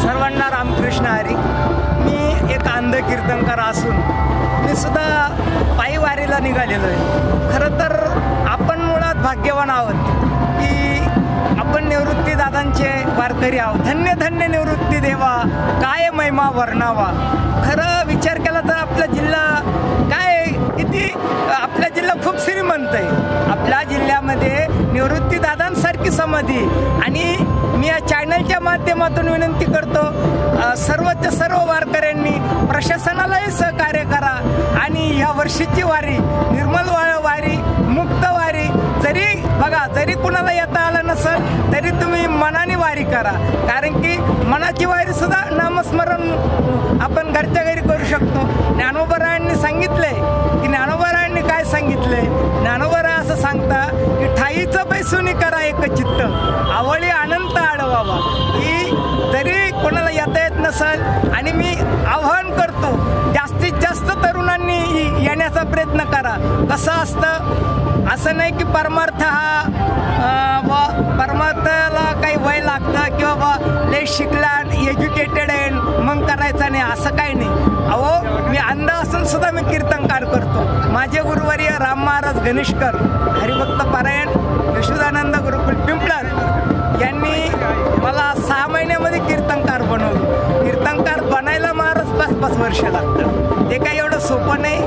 सर्वांना रामकृष्ण हरी। मी एक अंध कीर्तनकार असून मी सुद्धा पायी वारीला निघालेलो आहे। खरं तर आपण मुळात भाग्यवान आहोत की आपण निवृत्ती दादांचे वारकरी आहोत। धन्य धन्य निवृत्ती देवा, काय महिमा वर्णावा। खरं विचार केला तर आपला जिल्हा काय किती आपला जिल्हा खूप श्रीमंत आहे। आपल्या जिल्ह्यामध्ये निवृत्ती दादांसारखी समाधी, आणि मी या चॅनलच्या माध्यमातून विनंती करतो सर्वच्या सर्व वारकऱ्यांनी प्रशासनालाही सहकार्य करा आणि ह्या वर्षीची वारी निर्मल वारी, मुक्त वारी, जरी बघा जरी कुणाला येता आलं नसेल तरी तुम्ही मनाने वारी करा, कारण की मनाची वारी सुद्धा नामस्मरण आपण घरच्या घरी करू शकतो। ज्ञानोबरायांनी सांगितलंय की ज्ञानोबरायांनी काय सांगितलंय, ज्ञानोबरा असं सांगता की ठाईचं बैसूनी करा एक चित्त, आवळी अनंत आडवावा। ही जरी कोणाला येता येत नसेल, आणि मी आवाहन करतो जास्तीत जास्त तरुणांनी येण्याचा प्रयत्न करा। कसं असतं, असं नाही की परमार्थ परमार्थाला काही वय लागतं किंवा बा लय शिकला एज्युकेटेड आहे मग करायचं नाही, असं काही नाही। अहो मी अंध असून सुद्धा मी कीर्तनकार करतो। माझे गुरुवर्य राम महाराज गणेशकर हरिभक्त पारायण यशोदानंद गुरुकुल पिंपळार यांनी मला 6 महिन्यामध्ये कीर्तनकार बनवलं। कीर्तनकार बनायला महाराज 5-5 वर्ष लागतात, ते काही एवढं सोपं नाही।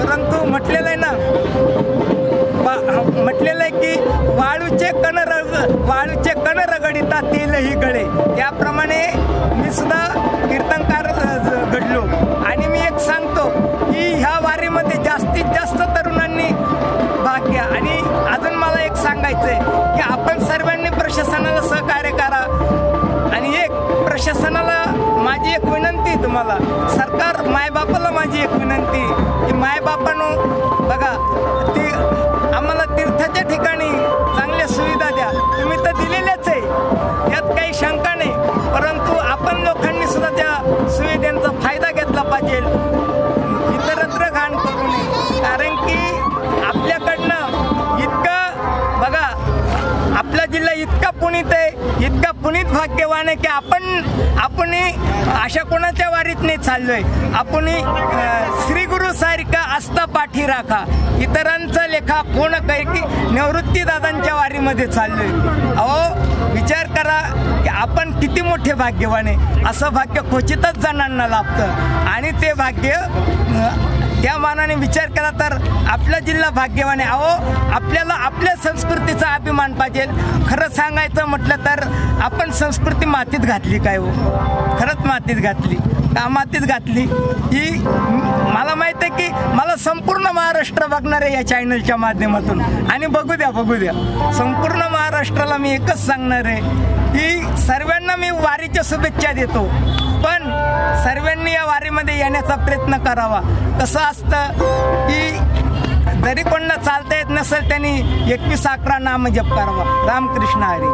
परंतु म्हटलेलं आहे ना, म्हटलेलं आहे की वाळूचे कण रगडिता तेलही गळे, त्याप्रमाणे मी सुद्धा कीर्तनकार घडलो। आणि मी एक सांगतो की ह्या वारीमध्ये जास्तीत जास्त तरुणांनी भाग घ्या। आणि अजून मला एक सांगायचं आहे की आपण सर्वांनी प्रशासनाला सहकार्य करा। आणि एक प्रशासनाला माझी एक विनंती, तुम्हाला सरकार मायबापाला माझी एक विनंती की मायबापानो बघा, ती आम्हाला तीर्थाच्या ठिकाणी चांगल्या सुविधा द्या। तुम्ही तर दिलेल्याच आहे, यात काही शंका नाही, परंतु आपण लोकांनी सुद्धा त्या सुविधांचा फायदा घेतला पाहिजे, इतरत्र घाण करू नये। कारण की आपल्याकडनं इतकं बघा, आपला जिल्हा इतका पुनीत आहे, इतका पुनीत भाग्यवान आहे की आपण अशा कोणाच्या वारीत नाही चाललोय। आपण श्री गुरु सारिका आस्था पाठी राखा, इतरांचा लेखा कोण काही की निवृत्ती दादांच्या वारीमध्ये चाललोय। अहो विचार करा की आपण किती मोठे भाग्यवान आहे। असं भाग्य क्वचितच जणांना लाभतं, आणि ते भाग्य त्या मानाने विचार केला तर आपला जिल्हा भाग्यवान आहे। अहो आपल्याला आपल्या संस्कृतीचा अभिमान पाहिजे। खरं सांगायचं म्हटलं तर आपण संस्कृती मातीत घातली काय हो, खरंच मातीत घातली का? मातीत घातली ही मला माहिती आहे की मला संपूर्ण महाराष्ट्र बघणार आहे या चॅनलच्या माध्यमातून, आणि बघू द्या संपूर्ण महाराष्ट्राला मी एकच सांगणार आहे की सर्वांना मी वारीच्या शुभेच्छा देतो, पण सर्वांनी या वारीमध्ये येण्याचा प्रयत्न करावा। कसं असतं की जरी कोणाला चालता येत नसेल त्यांनी 21 नाम जप करावा। रामकृष्ण हरी।